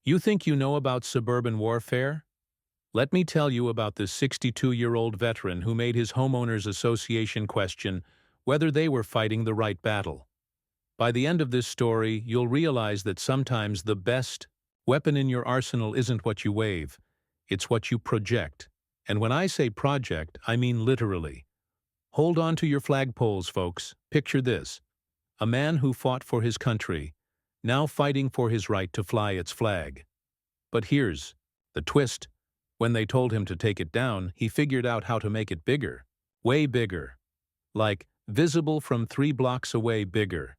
You think you know about suburban warfare? Let me tell you about this 62-year-old veteran who made his homeowners association question whether they were fighting the right battle. By the end of this story, you'll realize that sometimes the best weapon in your arsenal isn't what you wave, it's what you project. And when I say project, I mean literally. Hold on to your flagpoles, folks. Picture this. A man who fought for his country, now fighting for his right to fly its flag. But here's the twist. When they told him to take it down, he figured out how to make it bigger. Way bigger. Like, visible from 3 blocks away bigger.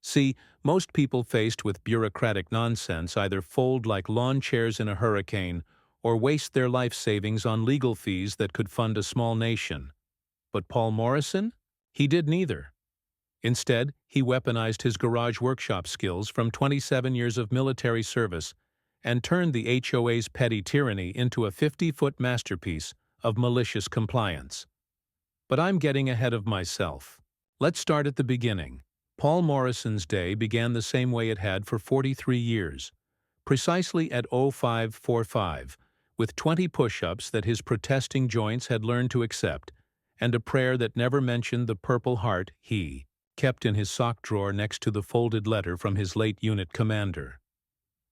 See, most people faced with bureaucratic nonsense either fold like lawn chairs in a hurricane or waste their life savings on legal fees that could fund a small nation. But Paul Morrison? He did neither. Instead, he weaponized his garage workshop skills from 27 years of military service and turned the HOA's petty tyranny into a 50-foot masterpiece of malicious compliance. But I'm getting ahead of myself. Let's start at the beginning. Paul Morrison's day began the same way it had for 43 years, precisely at 0545, with 20 push-ups that his protesting joints had learned to accept, and a prayer that never mentioned the Purple Heart he kept in his sock drawer next to the folded letter from his late unit commander.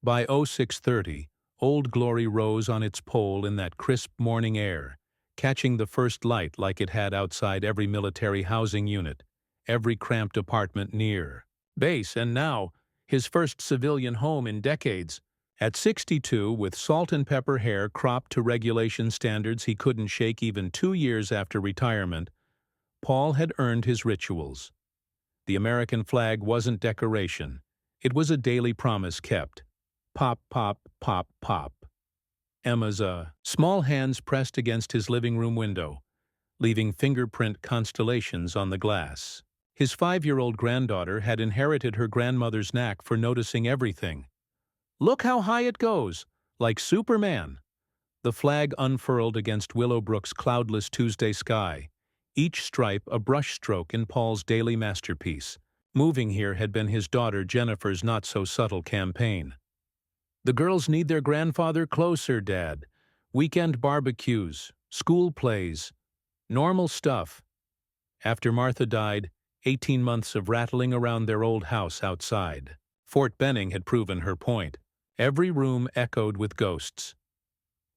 By 0630, Old Glory rose on its pole in that crisp morning air, catching the first light like it had outside every military housing unit, every cramped apartment near base, and now, his first civilian home in decades. At 62, with salt and pepper hair cropped to regulation standards he couldn't shake even 2 years after retirement, Paul had earned his rituals. The American flag wasn't decoration. It was a daily promise kept. Pop, pop, pop, pop. Emma's small hands pressed against his living room window, leaving fingerprint constellations on the glass. His 5-year-old granddaughter had inherited her grandmother's knack for noticing everything. Look how high it goes, like Superman. The flag unfurled against Willowbrook's cloudless Tuesday sky, each stripe a brushstroke in Paul's daily masterpiece. Moving here had been his daughter Jennifer's not-so-subtle campaign. The girls need their grandfather closer, Dad. Weekend barbecues, school plays, normal stuff. After Martha died, 18 months of rattling around their old house outside. Fort Benning had proven her point. Every room echoed with ghosts.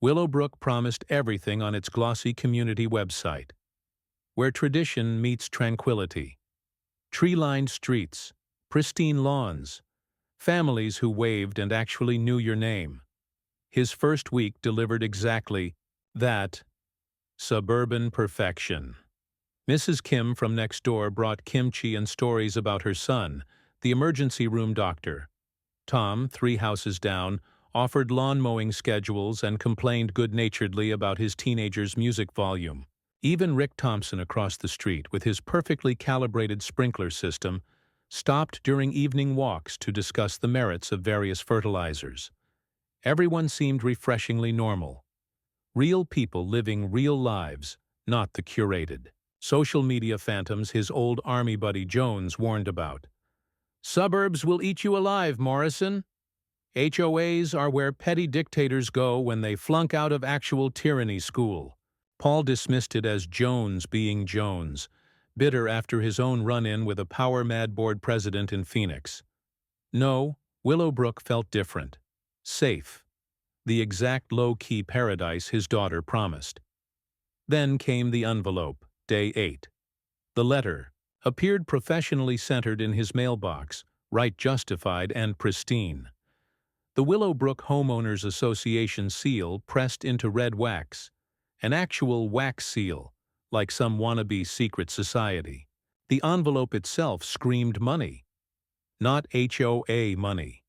Willowbrook promised everything on its glossy community website, where tradition meets tranquility. Tree-lined streets, pristine lawns, families who waved and actually knew your name. His first week delivered exactly that: suburban perfection. Mrs. Kim from next door brought kimchi and stories about her son, the emergency room doctor. Tom, 3 houses down, offered lawn mowing schedules and complained good-naturedly about his teenager's music volume. Even Rick Thompson across the street, with his perfectly calibrated sprinkler system, stopped during evening walks to discuss the merits of various fertilizers. Everyone seemed refreshingly normal. Real people living real lives, not the curated social media phantoms his old army buddy Jones warned about. Suburbs will eat you alive, Morrison. HOAs are where petty dictators go when they flunk out of actual tyranny school. Paul dismissed it as Jones being Jones, bitter after his own run-in with a power-mad board president in Phoenix. No, Willowbrook felt different. Safe. The exact low-key paradise his daughter promised. Then came the envelope, day 8. The letter appeared professionally centered in his mailbox, right justified and pristine. The Willowbrook Homeowners Association seal pressed into red wax, an actual wax seal, like some wannabe secret society. The envelope itself screamed money. Not HOA money.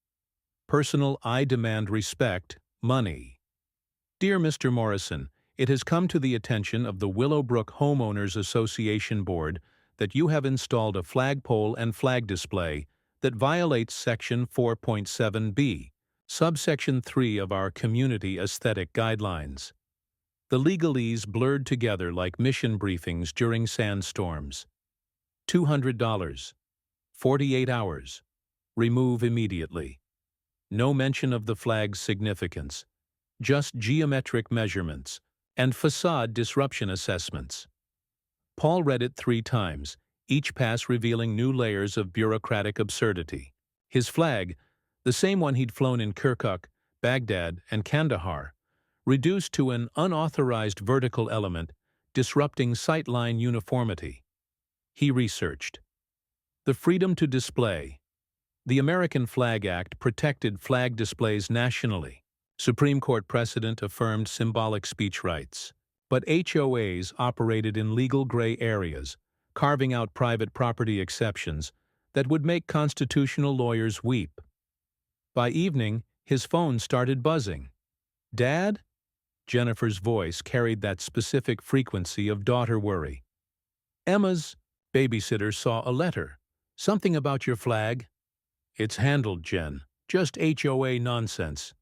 Personal I demand respect money. Dear Mr. Morrison, it has come to the attention of the Willowbrook Homeowners Association Board that you have installed a flagpole and flag display that violates Section 4.7b, subsection 3 of our Community Aesthetic Guidelines. The legalese blurred together like mission briefings during sandstorms. $200. 48 hours. Remove immediately. No mention of the flag's significance, just geometric measurements and facade disruption assessments. Paul read it 3 times, each pass revealing new layers of bureaucratic absurdity. His flag, the same one he'd flown in Kirkuk, Baghdad, and Kandahar, reduced to an unauthorized vertical element, disrupting sightline uniformity. He researched. The freedom to display. The American Flag Act protected flag displays nationally. Supreme Court precedent affirmed symbolic speech rights. But HOAs operated in legal gray areas, carving out private property exceptions that would make constitutional lawyers weep. By evening, his phone started buzzing. "Dad?" Jennifer's voice carried that specific frequency of daughter worry. "Emma's babysitter saw a letter. Something about your flag." "It's handled, Jen. Just HOA nonsense."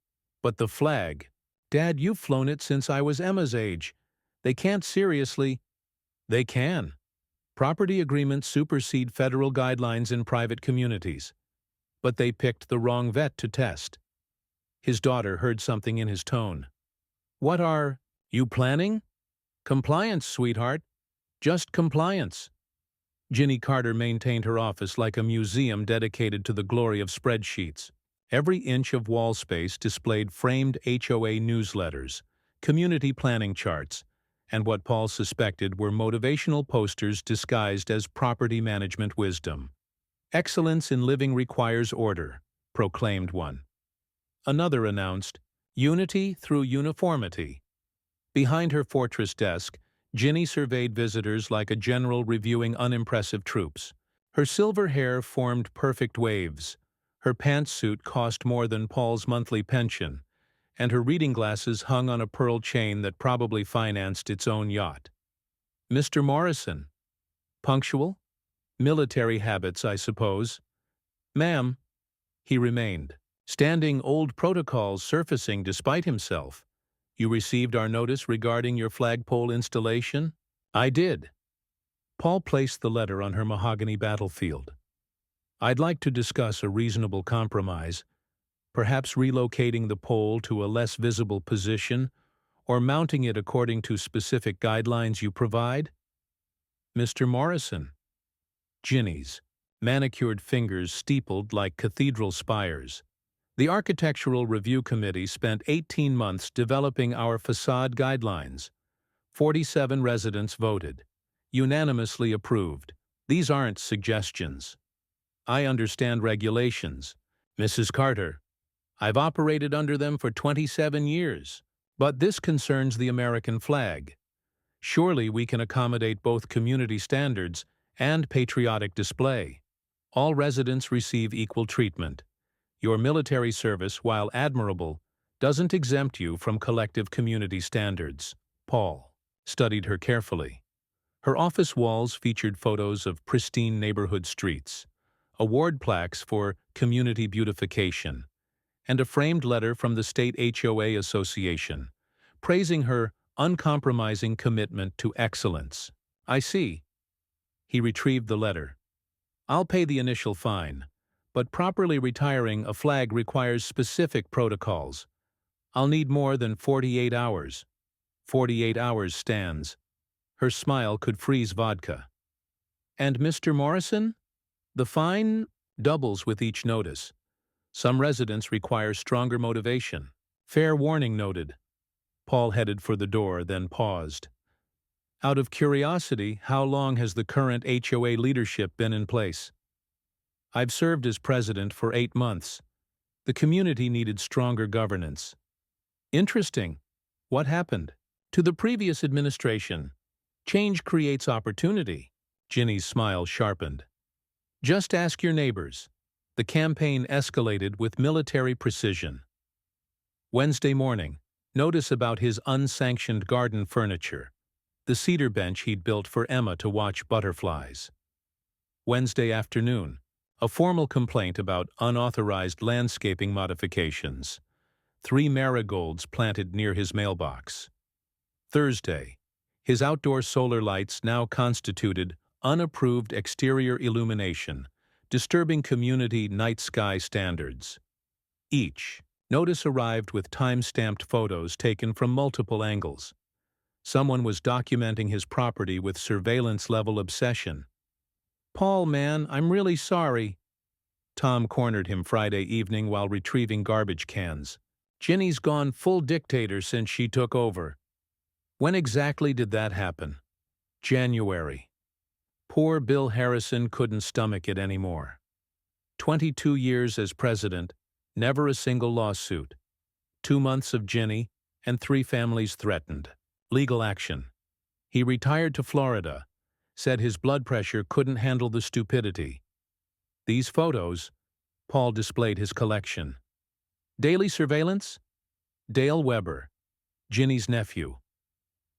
"But the flag. Dad, you've flown it since I was Emma's age. They can't seriously—" "They can. Property agreements supersede federal guidelines in private communities. But they picked the wrong vet to test." His daughter heard something in his tone. "What are you planning?" "Compliance, sweetheart. Just compliance." Ginny Carter maintained her office like a museum dedicated to the glory of spreadsheets. Every inch of wall space displayed framed HOA newsletters, community planning charts, and what Paul suspected were motivational posters disguised as property management wisdom. "Excellence in living requires order," proclaimed one. Another announced, "Unity through uniformity." Behind her fortress desk, Ginny surveyed visitors like a general reviewing unimpressive troops. Her silver hair formed perfect waves. Her pantsuit cost more than Paul's monthly pension, and her reading glasses hung on a pearl chain that probably financed its own yacht. "Mr. Morrison." "Punctual? Military habits, I suppose." "Ma'am." He remained, standing old protocols surfacing despite himself. "You received our notice regarding your flagpole installation?" "I did." Paul placed the letter on her mahogany battlefield. "I'd like to discuss a reasonable compromise, perhaps relocating the pole to a less visible position or mounting it according to specific guidelines you provide." "Mr. Morrison." Ginny's manicured fingers steepled like cathedral spires. "The Architectural Review Committee spent 18 months developing our facade guidelines. 47 residents voted. Unanimously approved. These aren't suggestions." "I understand regulations, Mrs. Carter. I've operated under them for 27 years. But this concerns the American flag. Surely we can accommodate both community standards and patriotic display. All residents receive equal treatment. Your military service, while admirable, doesn't exempt you from collective community standards." Paul studied her carefully. Her office walls featured photos of pristine neighborhood streets, award plaques for community beautification, and a framed letter from the state HOA Association, praising her uncompromising commitment to excellence. "I see." He retrieved the letter. "I'll pay the initial fine, but properly retiring a flag requires specific protocols. I'll need more than 48 hours. 48 hours stands." Her smile could freeze vodka. "And Mr. Morrison?" "The fine doubles with each notice. Some residents require stronger motivation." "Fair warning noted." Paul headed for the door, then paused. "Out of curiosity, how long has the current HOA leadership been in place?" "I've served as president for 8 months. The community needed stronger governance." "Interesting. What happened?" "To the previous administration. Change creates opportunity." Ginny's smile sharpened. "Just ask your neighbors." The campaign escalated with military precision. Wednesday morning, notice about his unsanctioned garden furniture, the cedar bench he'd built for Emma to watch butterflies. Wednesday afternoon, a formal complaint about unauthorized landscaping modifications, 3 marigolds planted near his mailbox. Thursday, his outdoor solar lights now constituted unapproved exterior illumination, disturbing community night sky standards. each. Notice arrived with time-stamped photos taken from multiple angles. Someone was documenting his property with surveillance-level obsession. "Paul, man, I'm really sorry." Tom cornered him Friday evening while retrieving garbage cans. "Ginny's gone full dictator since she took over." When exactly did that happen? January. Poor Bill Harrison couldn't stomach it anymore. 22 years as president, never a single lawsuit. 2 months of Ginny, and 3 families threatened. Legal action. He retired to Florida, said his blood pressure couldn't handle the stupidity. These photos, Paul displayed his collection. Daily surveillance? Dale Weber, Ginny's nephew.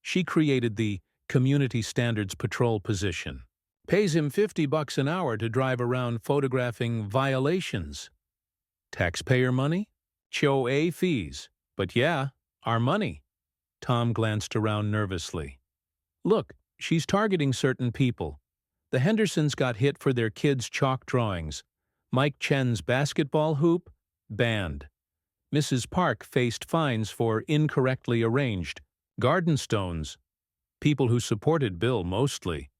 She created the Community Standards Patrol position. Pays him $50 an hour to drive around photographing violations. Taxpayer money? HOA fees. But yeah, our money. Tom glanced around nervously. Look, she's targeting certain people. The Hendersons got hit for their kids' chalk drawings. Mike Chen's basketball hoop? Banned. Mrs. Park faced fines for incorrectly arranged garden stones. People who supported Bill mostly.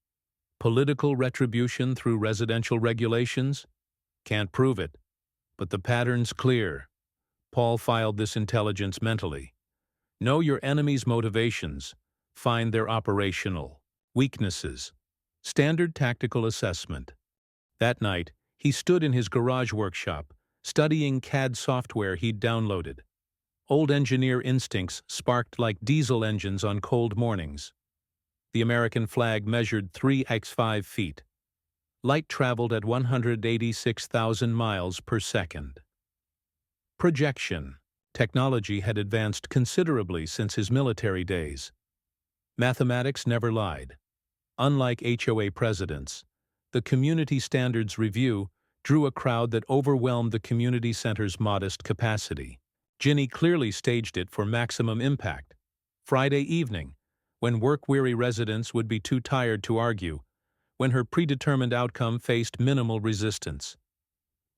Political retribution through residential regulations? Can't prove it. But the pattern's clear. Paul filed this intelligence mentally. Know your enemy's motivations. Find their operational weaknesses. Standard tactical assessment. That night, he stood in his garage workshop, studying CAD software he'd downloaded. Old engineer instincts sparked like diesel engines on cold mornings. The American flag measured 3x5 feet. Light traveled at 186,000 miles per second. Projection. Technology had advanced considerably since his military days. Mathematics never lied. Unlike HOA presidents, the Community Standards Review drew a crowd that overwhelmed the community center's modest capacity. Ginny clearly staged it for maximum impact. Friday evening, when work-weary residents would be too tired to argue, when her predetermined outcome faced minimal resistance.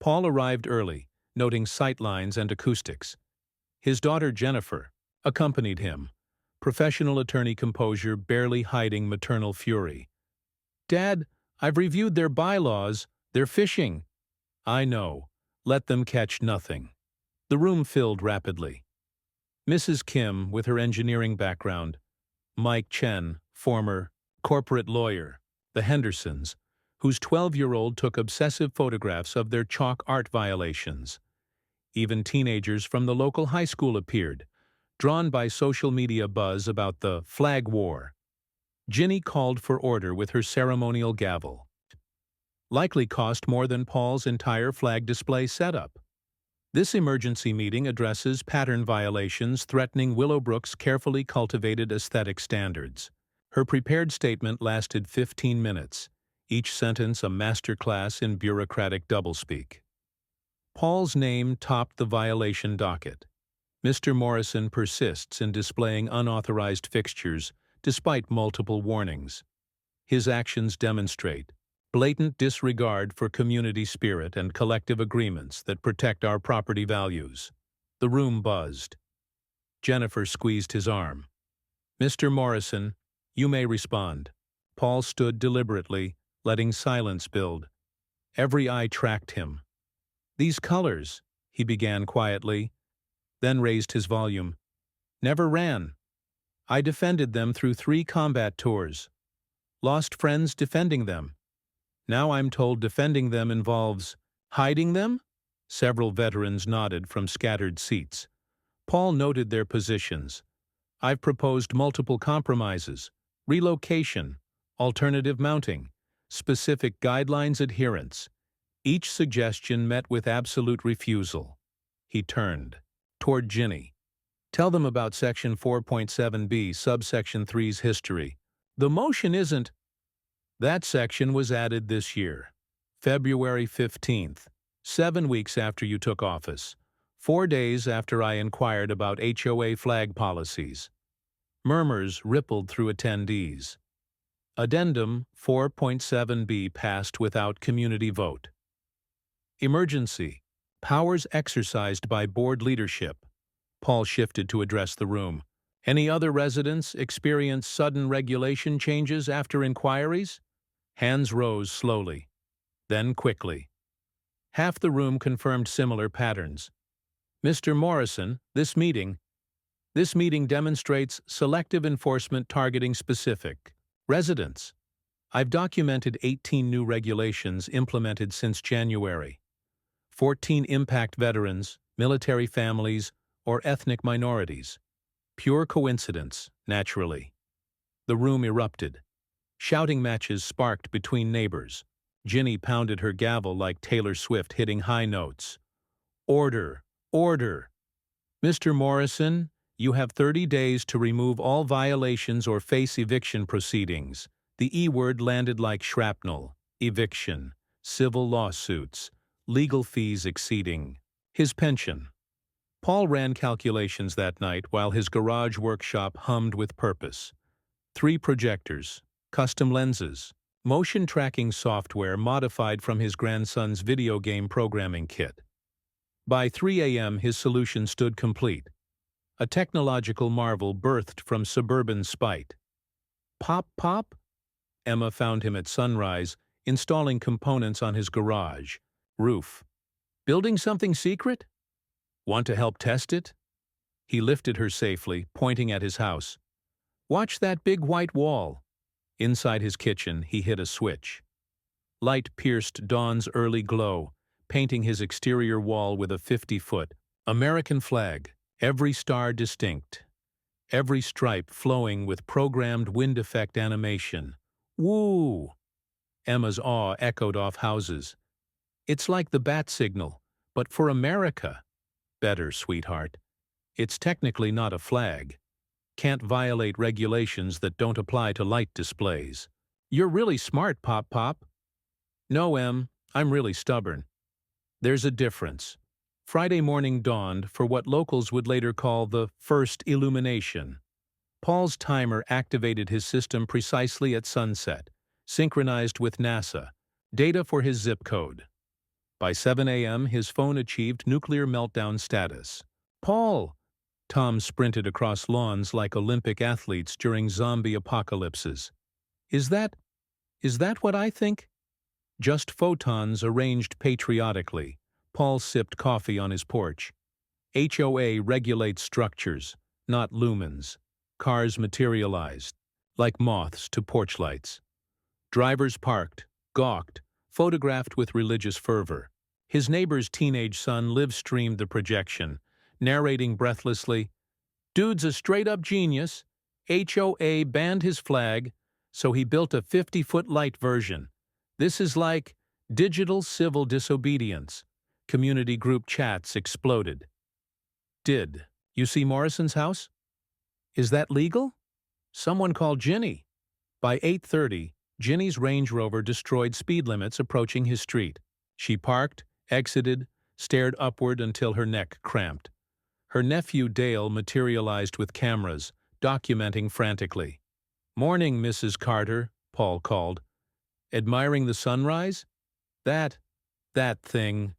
Paul arrived early, noting sightlines and acoustics. His daughter Jennifer accompanied him, professional attorney composure barely hiding maternal fury. "Dad, I've reviewed their bylaws. They're fishing." "I know. Let them catch nothing." The room filled rapidly. Mrs. Kim, with her engineering background, Mike Chen, former corporate lawyer, the Hendersons, whose 12-year-old took obsessive photographs of their chalk art violations. Even teenagers from the local high school appeared, drawn by social media buzz about the flag war. Ginny called for order with her ceremonial gavel. Likely cost more than Paul's entire flag display setup. This emergency meeting addresses pattern violations threatening Willowbrook's carefully cultivated aesthetic standards. Her prepared statement lasted 15 minutes, each sentence a masterclass in bureaucratic doublespeak. Paul's name topped the violation docket. Mr. Morrison persists in displaying unauthorized fixtures despite multiple warnings. His actions demonstrate blatant disregard for community spirit and collective agreements that protect our property values. The room buzzed. Jennifer squeezed his arm. "Mr. Morrison, you may respond." Paul stood deliberately, letting silence build. Every eye tracked him. "These colors," he began quietly, then raised his volume. "Never ran. I defended them through 3 combat tours. Lost friends defending them. Now I'm told defending them involves hiding them?" Several veterans nodded from scattered seats. Paul noted their positions. "I've proposed multiple compromises, relocation, alternative mounting, specific guidelines adherence. Each suggestion met with absolute refusal." He turned toward Ginny. "Tell them about Section 4.7b, Subsection 3's history. The motion isn't—" That section was added this year, February 15th, 7 weeks after you took office, 4 days after I inquired about HOA flag policies. Murmurs rippled through attendees. Addendum 4.7b passed without community vote. Emergency. Powers exercised by board leadership. Paul shifted to address the room. Any other residents experience sudden regulation changes after inquiries? Hands rose slowly, then quickly. Half the room confirmed similar patterns. Mr. Morrison, this meeting demonstrates selective enforcement targeting specific residents. I've documented 18 new regulations implemented since January. 14 impact veterans, military families, or ethnic minorities. Pure coincidence, naturally. The room erupted. Shouting matches sparked between neighbors. Ginny pounded her gavel like Taylor Swift hitting high notes. Order! Order! Mr. Morrison, you have 30 days to remove all violations or face eviction proceedings. The E-word landed like shrapnel. Eviction. Civil lawsuits. Legal fees exceeding his pension. Paul ran calculations that night while his garage workshop hummed with purpose. 3 projectors, custom lenses, motion tracking software modified from his grandson's video game programming kit. By 3 a.m. his solution stood complete. A technological marvel birthed from suburban spite. Pop, pop? Emma found him at sunrise, installing components on his garage roof. Building something secret? Want to help test it? He lifted her safely, pointing at his house. Watch that big white wall. Inside his kitchen, he hit a switch. Light pierced dawn's early glow, painting his exterior wall with a 50-foot American flag, every star distinct, every stripe flowing with programmed wind effect animation. Woo! Emma's awe echoed off houses. It's like the bat signal, but for America. Better, sweetheart. It's technically not a flag. Can't violate regulations that don't apply to light displays. You're really smart, Pop Pop. No, Em, I'm really stubborn. There's a difference. Friday morning dawned for what locals would later call the first illumination. Paul's timer activated his system precisely at sunset, synchronized with NASA, data for his zip code. By 7 a.m., his phone achieved nuclear meltdown status. Paul! Tom sprinted across lawns like Olympic athletes during zombie apocalypses. Is that what I think? Just photons arranged patriotically. Paul sipped coffee on his porch. HOA regulates structures, not lumens. Cars materialized, like moths to porch lights. Drivers parked, gawked, photographed with religious fervor. His neighbor's teenage son live-streamed the projection, narrating breathlessly, "Dude's a straight-up genius. HOA banned his flag, so he built a 50-foot light version. This is like digital civil disobedience." Community group chats exploded. Did you see Morrison's house? Is that legal? Someone called Ginny. By 8:30, Ginny's Range Rover destroyed speed limits approaching his street. She parked, exited, stared upward until her neck cramped. Her nephew Dale materialized with cameras, documenting frantically. "Morning, Mrs. Carter," Paul called. "Admiring the sunrise? That thing."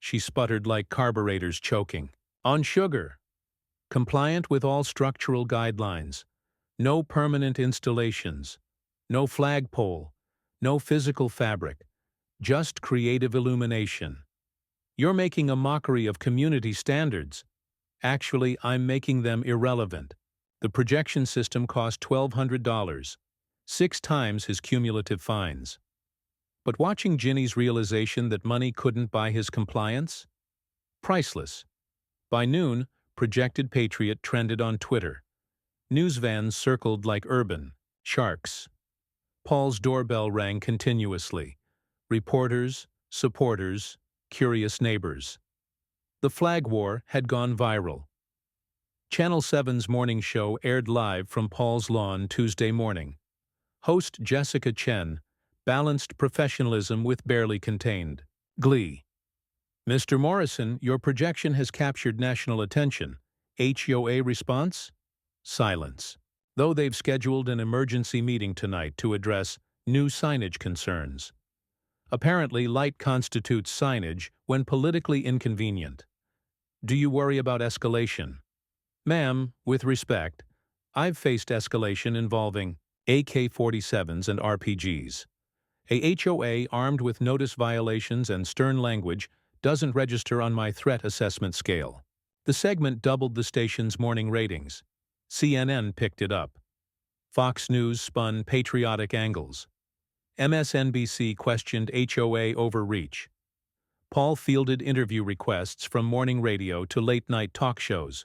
She sputtered like carburetors choking. "On sugar. Compliant with all structural guidelines. No permanent installations. No flagpole. No physical fabric. Just creative illumination. You're making a mockery of community standards. Actually, I'm making them irrelevant. The projection system cost $1,200, 6 times his cumulative fines." But watching Ginny's realization that money couldn't buy his compliance? Priceless. By noon, Projected Patriot trended on Twitter. News vans circled like urban sharks. Paul's doorbell rang continuously. Reporters, supporters, curious neighbors. The flag war had gone viral. Channel 7's morning show aired live from Paul's lawn Tuesday morning. Host Jessica Chen balanced professionalism with barely contained glee. "Mr. Morrison, your projection has captured national attention. HOA response?" Silence. Though they've scheduled an emergency meeting tonight to address new signage concerns. Apparently, light constitutes signage when politically inconvenient. Do you worry about escalation? Ma'am, with respect, I've faced escalation involving AK-47s and RPGs. A HOA armed with notice violations and stern language doesn't register on my threat assessment scale. The segment doubled the station's morning ratings. CNN picked it up. Fox News spun patriotic angles. MSNBC questioned HOA overreach. Paul fielded interview requests from morning radio to late-night talk shows.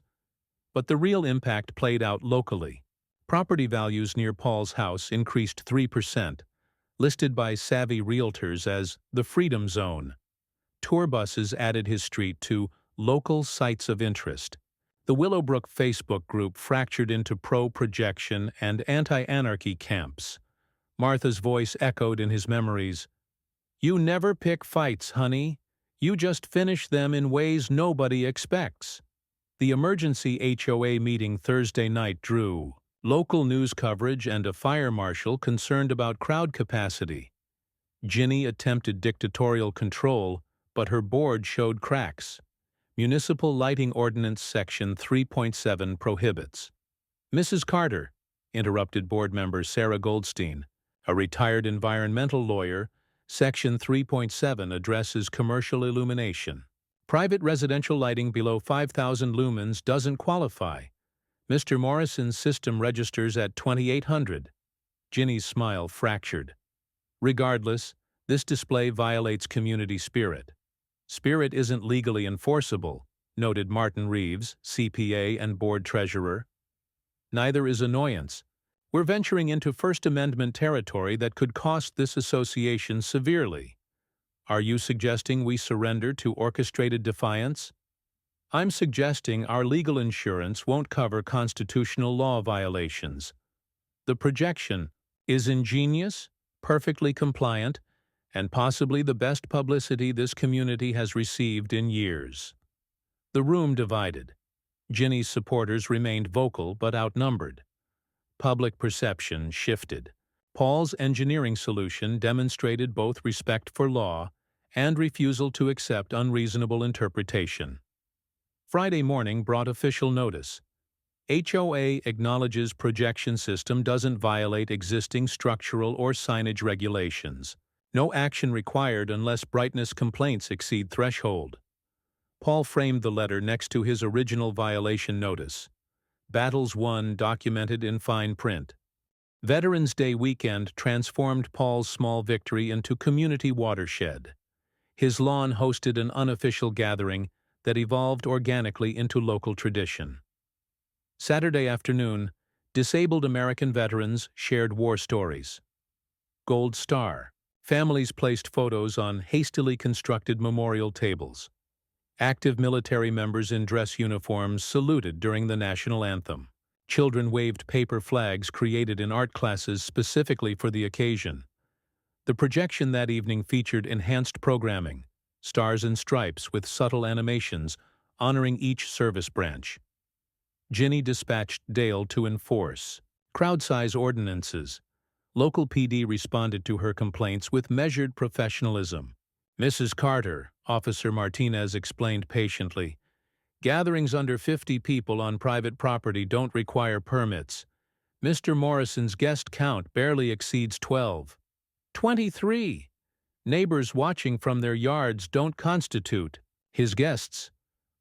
But the real impact played out locally. Property values near Paul's house increased 3%, listed by savvy realtors as the Freedom Zone. Tour buses added his street to local sites of interest. The Willowbrook Facebook group fractured into pro-projection and anti-anarchy camps. Martha's voice echoed in his memories. "You never pick fights, honey. You just finish them in ways nobody expects." The emergency HOA meeting Thursday night drew local news coverage and a fire marshal concerned about crowd capacity. Ginny attempted dictatorial control, but her board showed cracks. Municipal Lighting Ordinance Section 3.7 prohibits. "Mrs. Carter," interrupted board member Sarah Goldstein, a retired environmental lawyer, Section 3.7 addresses commercial illumination. Private residential lighting below 5,000 lumens doesn't qualify. Mr. Morrison's system registers at 2,800. Ginny's smile fractured. Regardless, this display violates community spirit. Spirit isn't legally enforceable, noted Martin Reeves, CPA and board treasurer. Neither is annoyance. We're venturing into First Amendment territory that could cost this association severely. Are you suggesting we surrender to orchestrated defiance? I'm suggesting our legal insurance won't cover constitutional law violations. The projection is ingenious, perfectly compliant, and possibly the best publicity this community has received in years. The room divided. Ginny's supporters remained vocal but outnumbered. Public perception shifted. Paul's engineering solution demonstrated both respect for law and refusal to accept unreasonable interpretation. Friday morning brought official notice. HOA acknowledges projection system doesn't violate existing structural or signage regulations. No action required unless brightness complaints exceed threshold. Paul framed the letter next to his original violation notice. Battles won documented in fine print. Veterans Day weekend transformed Paul's small victory into community watershed. His lawn hosted an unofficial gathering that evolved organically into local tradition. Saturday afternoon, disabled American veterans shared war stories. Gold Star. Families placed photos on hastily constructed memorial tables. Active military members in dress uniforms saluted during the national anthem. Children waved paper flags created in art classes specifically for the occasion. The projection that evening featured enhanced programming, stars and stripes with subtle animations honoring each service branch. Ginny dispatched Dale to enforce crowd size ordinances. Local PD responded to her complaints with measured professionalism. "Mrs. Carter," Officer Martinez explained patiently, "gatherings under 50 people on private property don't require permits. Mr. Morrison's guest count barely exceeds 12. 23. Neighbors watching from their yards don't constitute his guests,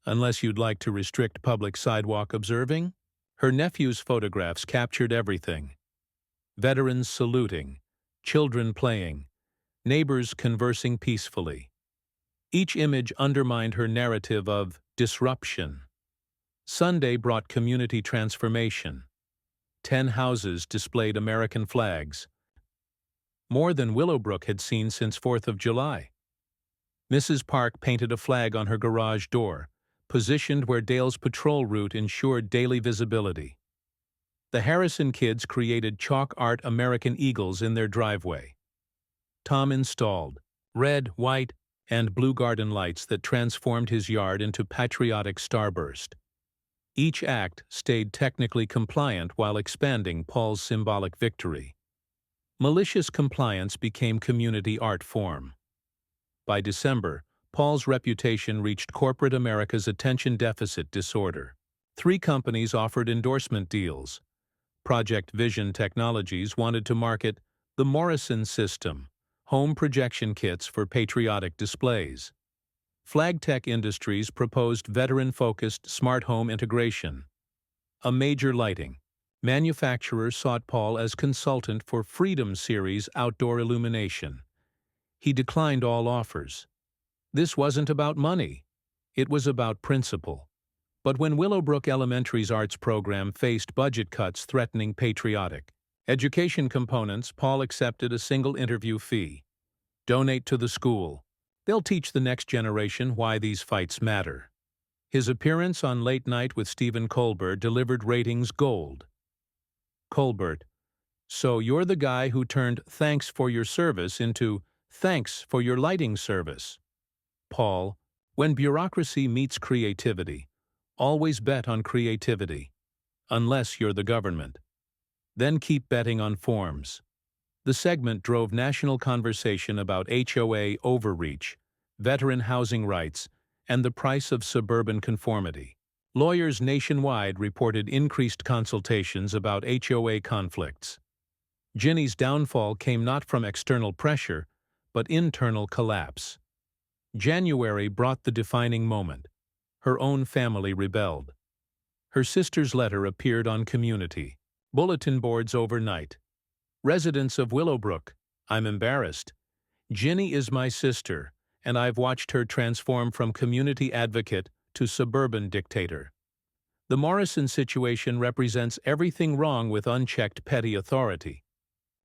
unless you'd like to restrict public sidewalk observing." Her nephew's photographs captured everything. Veterans saluting, children playing, neighbors conversing peacefully. Each image undermined her narrative of disruption. Sunday brought community transformation. 10 houses displayed American flags. More than Willowbrook had seen since 4th of July. Mrs. Park painted a flag on her garage door, positioned where Dale's patrol route ensured daily visibility. The Harrison kids created chalk art American eagles in their driveway. Tom installed red, white, and blue garden lights that transformed his yard into patriotic starburst. Each act stayed technically compliant while expanding Paul's symbolic victory. Malicious compliance became community art form. By December, Paul's reputation reached corporate America's attention deficit disorder. 3 companies offered endorsement deals. Project Vision Technologies wanted to market the Morrison System, home projection kits for patriotic displays. FlagTech Industries proposed veteran-focused smart home integration. A major lighting manufacturer sought Paul as consultant for Freedom Series outdoor illumination. He declined all offers. This wasn't about money. It was about principle. But when Willowbrook Elementary's arts program faced budget cuts threatening patriotic education components, Paul accepted a single interview fee. Donate to the school. They'll teach the next generation why these fights matter. His appearance on Late Night with Stephen Colbert delivered ratings gold. Colbert: so you're the guy who turned "thanks for your service" into "thanks for your lighting service." Paul: when bureaucracy meets creativity, always bet on creativity. Unless you're the government. Then keep betting on forms. The segment drove national conversation about HOA overreach, veteran housing rights, and the price of suburban conformity. Lawyers nationwide reported increased consultations about HOA conflicts. Ginny's downfall came not from external pressure, but internal collapse. January brought the defining moment. Her own family rebelled. Her sister's letter appeared on community bulletin boards overnight. Residents of Willowbrook: I'm embarrassed. Ginny is my sister, and I've watched her transform from community advocate to suburban dictator. The Morrison situation represents everything wrong with unchecked petty authority.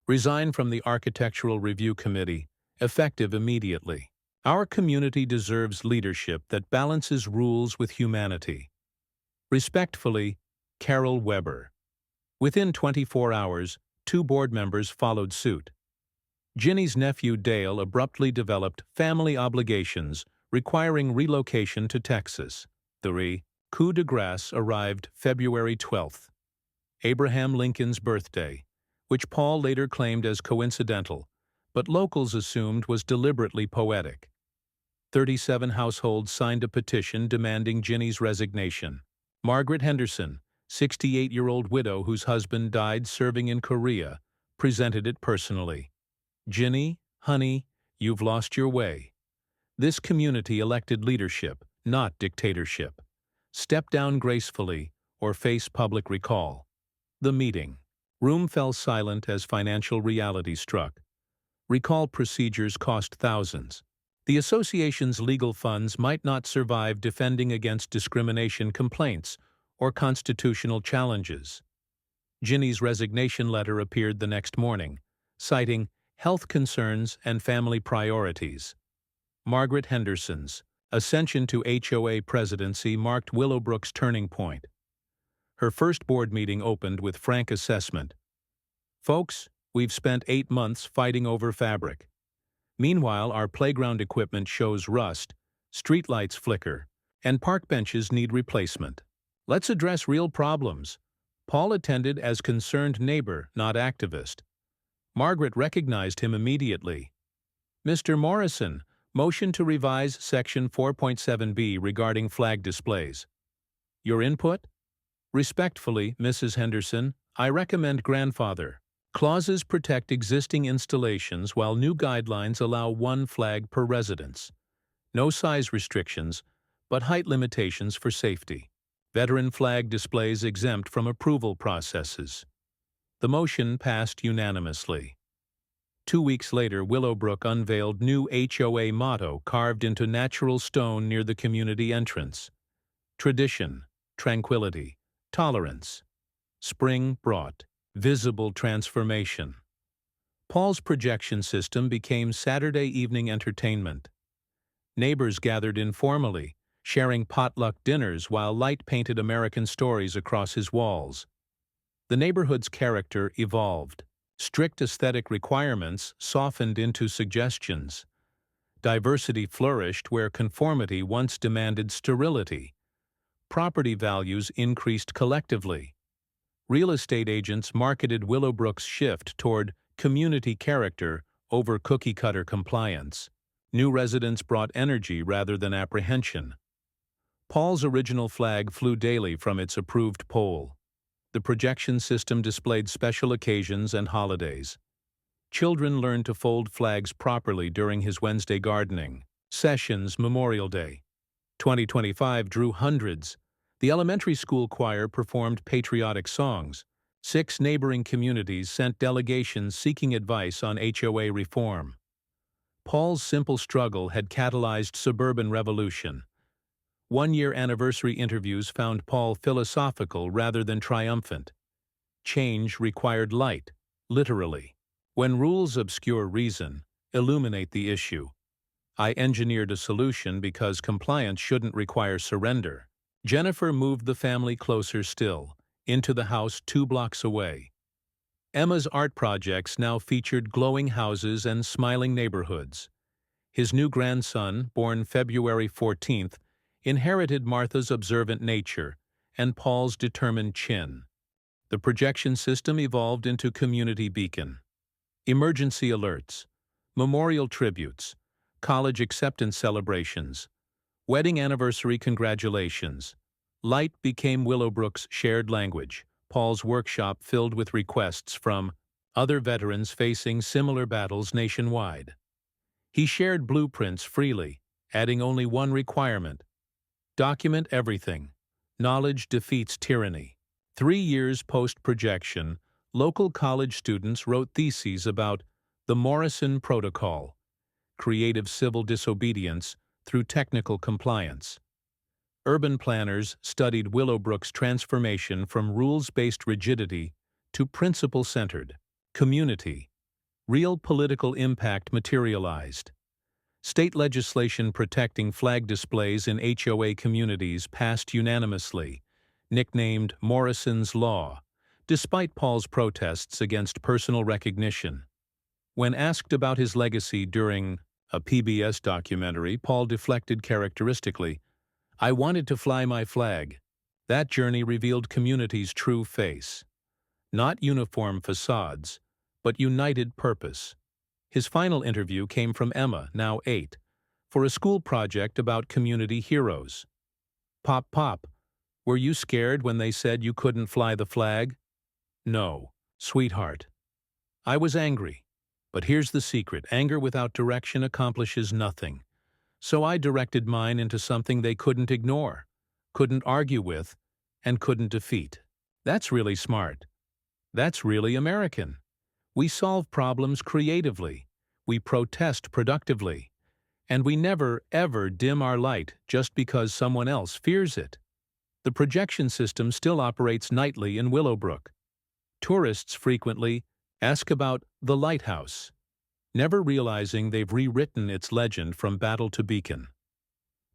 Resign from the Architectural Review Committee, effective immediately. Our community deserves leadership that balances rules with humanity. Respectfully, Carol Weber. Within 24 hours, 2 board members followed suit. Ginny's nephew Dale abruptly developed family obligations requiring relocation to Texas. 3. Coup de grace arrived February 12th. Abraham Lincoln's birthday, which Paul later claimed as coincidental, but locals assumed was deliberately poetic. 37 households signed a petition demanding Ginny's resignation. Margaret Henderson, 68-year-old widow whose husband died serving in Korea, presented it personally. Ginny, honey, you've lost your way. This community elected leadership, not dictatorship. Step down gracefully or face public recall. The meeting. Room fell silent as financial reality struck. Recall procedures cost thousands. The association's legal funds might not survive defending against discrimination complaints or constitutional challenges. Ginny's resignation letter appeared the next morning, citing health concerns and family priorities. Margaret Henderson's ascension to HOA presidency marked Willowbrook's turning point. Her first board meeting opened with frank assessment. Folks, we've spent 8 months fighting over fabric. Meanwhile, our playground equipment shows rust, streetlights flicker, and park benches need replacement. Let's address real problems. Paul attended as concerned neighbor, not activist. Margaret recognized him immediately. Mr. Morrison, motion to revise Section 4.7b regarding flag displays. Your input? Respectfully, Mrs. Henderson, I recommend grandfather. Clauses protect existing installations while new guidelines allow 1 flag per residence. No size restrictions, but height limitations for safety. Veteran flag displays exempt from approval processes. The motion passed unanimously. 2 weeks later, Willowbrook unveiled new HOA motto carved into natural stone near the community entrance. Tradition, tranquility, tolerance. Spring brought visible transformation. Paul's projection system became Saturday evening entertainment. Neighbors gathered informally, sharing potluck dinners while light painted American stories across his walls. The neighborhood's character evolved. Strict aesthetic requirements softened into suggestions. Diversity flourished where conformity once demanded sterility. Property values increased collectively. Real estate agents marketed Willowbrook's shift toward community character over cookie-cutter compliance. New residents brought energy rather than apprehension. Paul's original flag flew daily from its approved pole. The projection system displayed special occasions and holidays. Children learned to fold flags properly during his Wednesday gardening sessions. Memorial Day 2025 drew hundreds. The elementary school choir performed patriotic songs. 6 neighboring communities sent delegations seeking advice on HOA reform. Paul's simple struggle had catalyzed suburban revolution. One-year anniversary interviews found Paul philosophical rather than triumphant. Change required light, literally. When rules obscure reason, illuminate the issue. I engineered a solution because compliance shouldn't require surrender. Jennifer moved the family closer still, into the house 2 blocks away. Emma's art projects now featured glowing houses and smiling neighborhoods. His new grandson, born February 14th, inherited Martha's observant nature and Paul's determined chin. The projection system evolved into community beacon. Emergency alerts, memorial tributes, college acceptance celebrations, wedding anniversary congratulations. Light became Willowbrook's shared language. Paul's workshop filled with requests from other veterans facing similar battles nationwide. He shared blueprints freely, adding only one requirement: document everything. Knowledge defeats tyranny. 3 years post-projection, local college students wrote theses about the Morrison Protocol, creative civil disobedience through technical compliance. Urban planners studied Willowbrook's transformation from rules-based rigidity to principle-centered community. Real political impact materialized. State legislation protecting flag displays in HOA communities passed unanimously, nicknamed Morrison's Law, despite Paul's protests against personal recognition. When asked about his legacy during a PBS documentary, Paul deflected characteristically, "I wanted to fly my flag." That journey revealed community's true face. Not uniform facades, but united purpose. His final interview came from Emma, now 8, for a school project about community heroes. "Pop, Pop, were you scared when they said you couldn't fly the flag?" "No, sweetheart. I was angry. But here's the secret: anger without direction accomplishes nothing. So I directed mine into something they couldn't ignore, couldn't argue with, and couldn't defeat." That's really smart. That's really American. We solve problems creatively, we protest productively, and we never, ever dim our light just because someone else fears it. The projection system still operates nightly in Willowbrook. Tourists frequently ask about the lighthouse, never realizing they've rewritten its legend from battle to beacon.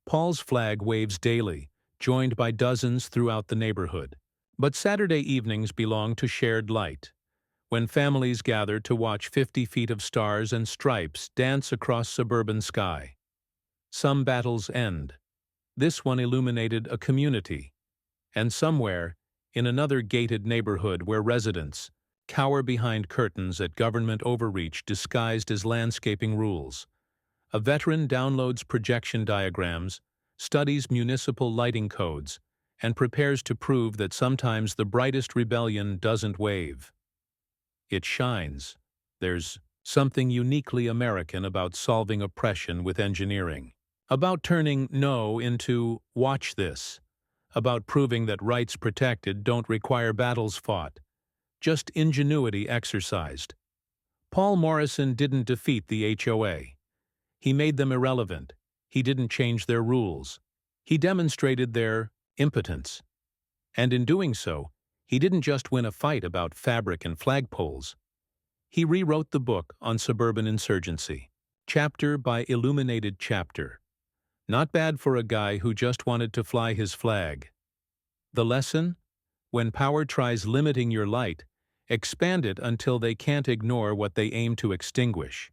Paul's flag waves daily, joined by dozens throughout the neighborhood. But Saturday evenings belong to shared light, when families gather to watch 50 feet of stars and stripes dance across suburban sky. Some battles end. This one illuminated a community. And somewhere, in another gated neighborhood where residents cower behind curtains at government overreach disguised as landscaping rules, a veteran downloads projection diagrams, studies municipal lighting codes, and prepares to prove that sometimes the brightest rebellion doesn't wave. It shines. There's something uniquely American about solving oppression with engineering, about turning no into watch this, about proving that rights protected don't require battles fought, just ingenuity exercised. Paul Morrison didn't defeat the HOA. He made them irrelevant. He didn't change their rules. He demonstrated their impotence. And in doing so, he didn't just win a fight about fabric and flagpoles. He rewrote the book on suburban insurgency, chapter by illuminated chapter. Not bad for a guy who just wanted to fly his flag. The lesson? When power tries limiting your light, expand it until they can't ignore what they aim to extinguish.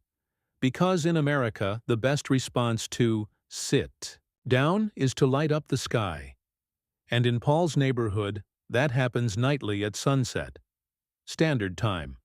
Because in America, the best response to sit down is to light up the sky. And in Paul's neighborhood, that happens nightly at sunset. Standard Time.